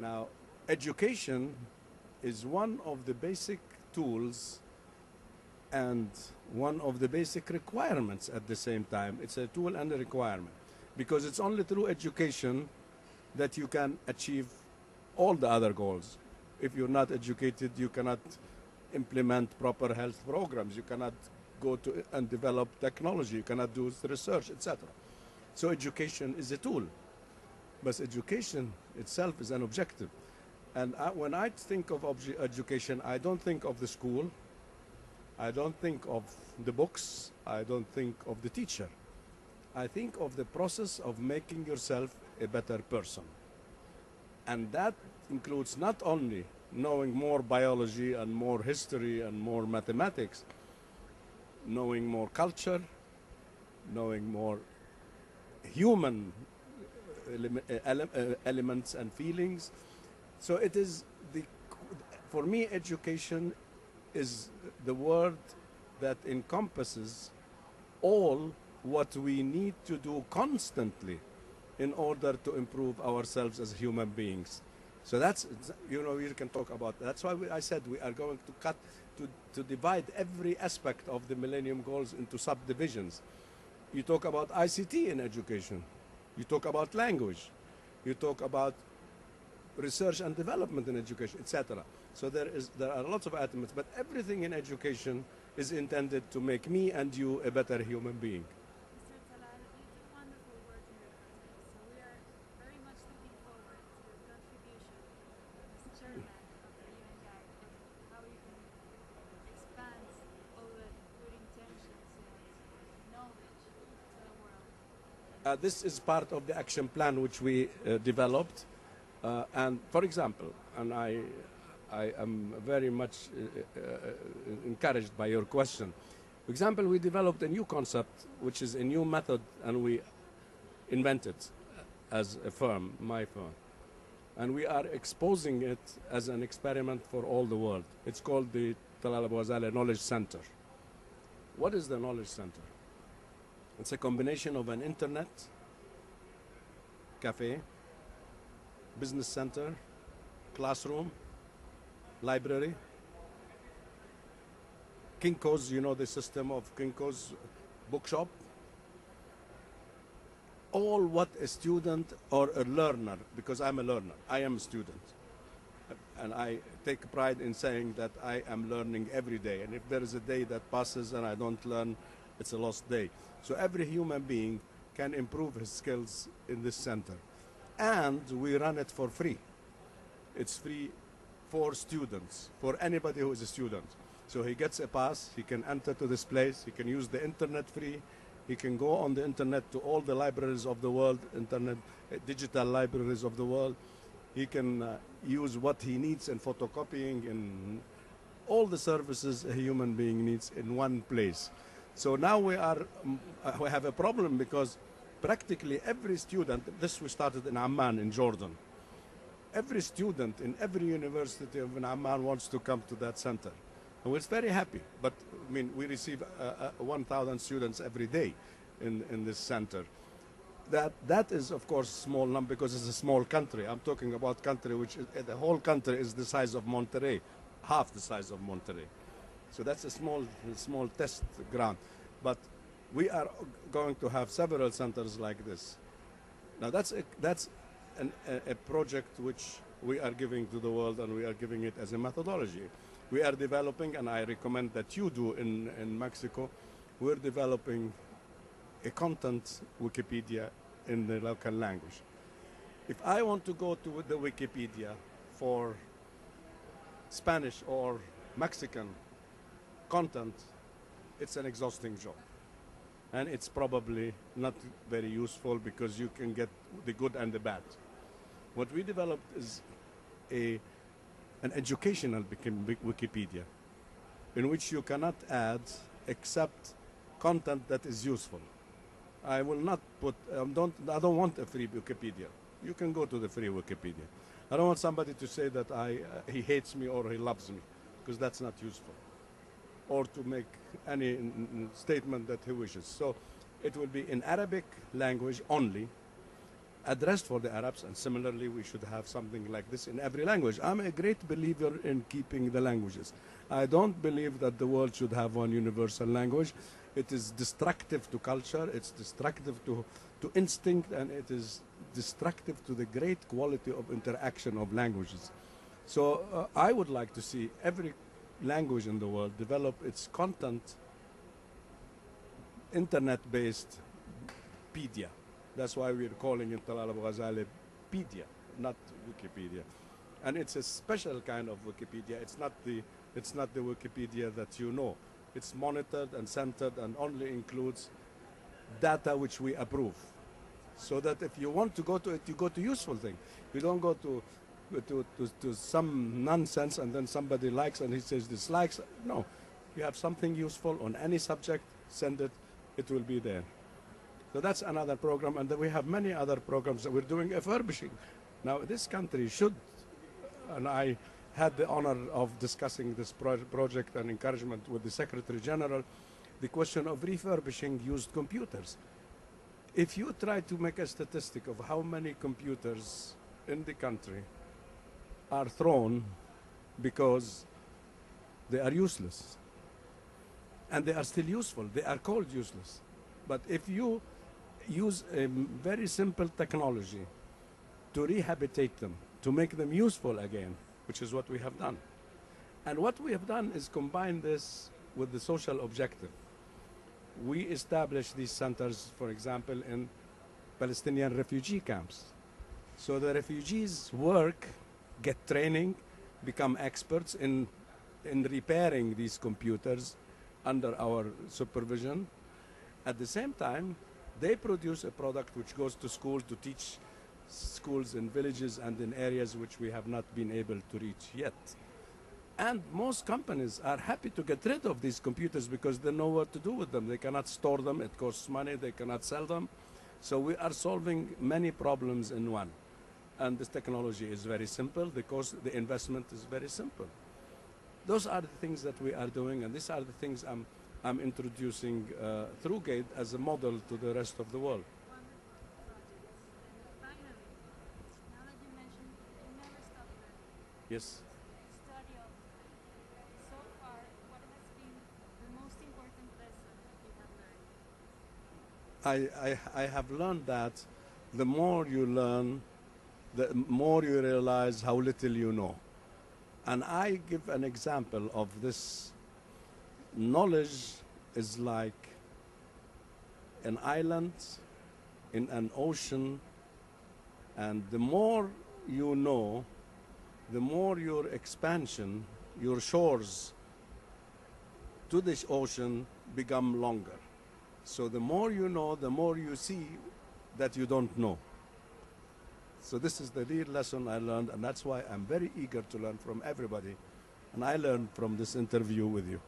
Now, education is one of the basic tools and one of the basic requirements at the same time. It's a tool and a requirement, because it's only through education that you can achieve all the other goals. If you're not educated, you cannot implement proper health programs, you cannot go to and develop technology, you cannot do research, etc. So education is a tool, but education itself is an objective. And when I think of education, I don't think of the school, I don't think of the books, I don't think of the teacher. I think of the process of making yourself a better person. And that includes not only knowing more biology and more history and more mathematics, knowing more culture, knowing more human elements and feelings. So it is for me, education is the word that encompasses all what we need to do constantly in order to improve ourselves as human beings. So that's, you can talk about that. That's why I said we are going to divide every aspect of the Millennium Goals into subdivisions. You talk about ICT in education. You talk about language. You talk about research and development in education, etc. So there are lots of items, but everything in education is intended to make me and you a better human being. Mr. Talal, you do wonderful work in your country, so we are very much looking forward to your contribution as chairman of the UN-GAID and how you can expand all the good intentions and knowledge to the world. This is part of the action plan which we developed. And for example, and I am very much encouraged by your question. For example, we developed a new concept, which is a new method, and we invented as a firm, my firm. And we are exposing it as an experiment for all the world. It's called the Talal Abu-Ghazaleh Knowledge Center. What is the Knowledge Center? It's a combination of an internet, cafe, business center, classroom, library, Kinko's, the system of Kinko's bookshop. All what a student or a learner, because I'm a learner, I am a student. And I take pride in saying that I am learning every day. And if there is a day that passes and I don't learn, it's a lost day. So every human being can improve his skills in this center. And we run it for free. It's free for students, for anybody who is a student. So he gets a pass, he can enter to this place, he can use the internet free, he can go on the internet to all the libraries of the world, digital libraries of the world. He can use what he needs in photocopying and all the services a human being needs in one place. So now we have a problem because practically every student, we started in Amman in Jordan. Every student in every university of Amman wants to come to that center. And we're very happy, but I mean, we receive 1,000 students every day in this center. That is, of course, a small number because it's a small country. I'm talking about country which the whole country is the size of Monterrey, half the size of Monterrey. So that's a small test ground. But we are going to have several centers like this. Now that's a project which we are giving to the world, and we are giving it as a methodology. We are developing, and I recommend that you do in Mexico, we're developing a content Wikipedia in the local language. If I want to go to the Wikipedia for Spanish or Mexican content, it's an exhausting job. And it's probably not very useful because you can get the good and the bad. What we developed is an educational Wikipedia in which you cannot add except content that is useful. I will not put, I don't want a free Wikipedia. You can go to the free Wikipedia. I don't want somebody to say that he hates me or he loves me, because that's not useful. Or to make any statement that he wishes. So it will be in Arabic language only, addressed for the Arabs, and similarly we should have something like this in every language. I'm a great believer in keeping the languages. I don't believe that the world should have one universal language. It is destructive to culture, it's destructive to instinct, and it is destructive to the great quality of interaction of languages. So I would like to see every language in the world develop its content internet-based pedia. That's why we're calling it Talal Abu-Ghazaleh pedia, not Wikipedia. And it's a special kind of Wikipedia. It's not the Wikipedia that you know. It's monitored and centered and only includes data which we approve. So that if you want to go to it, you go to useful thing. You don't go to some nonsense and then somebody likes and he says dislikes. No, you have something useful on any subject, send it, it will be there. So that's another program, and then we have many other programs that we're doing refurbishing. Now this country should, and I had the honor of discussing this project and encouragement with the Secretary General, the question of refurbishing used computers. If you try to make a statistic of how many computers in the country are thrown because they are useless, and they are still useful, they are called useless. But if you use a very simple technology to rehabilitate them, to make them useful again, which is what we have done. And what we have done is combine this with the social objective. We established these centers, for example, in Palestinian refugee camps. So the refugees work, get training, become experts in repairing these computers under our supervision. At the same time, they produce a product which goes to school to teach schools in villages and in areas which we have not been able to reach yet. And most companies are happy to get rid of these computers because they know what to do with them. They cannot store them, it costs money, they cannot sell them. So we are solving many problems in one. And this technology is very simple, the investment is very simple. Those are the things that we are doing, and these are the things I'm introducing through GAID as a model to the rest of the world. Finally, now that you mentioned you never stop learning. Yes. Study of so far, what has been the most important lesson you have learned? I have learned that the more you learn, the more you realize how little you know. And I give an example of this. Knowledge is like an island in an ocean, and the more you know, the more your expansion, your shores to this ocean become longer. So the more you know, the more you see that you don't know. So this is the real lesson I learned, and that's why I'm very eager to learn from everybody. And I learned from this interview with you.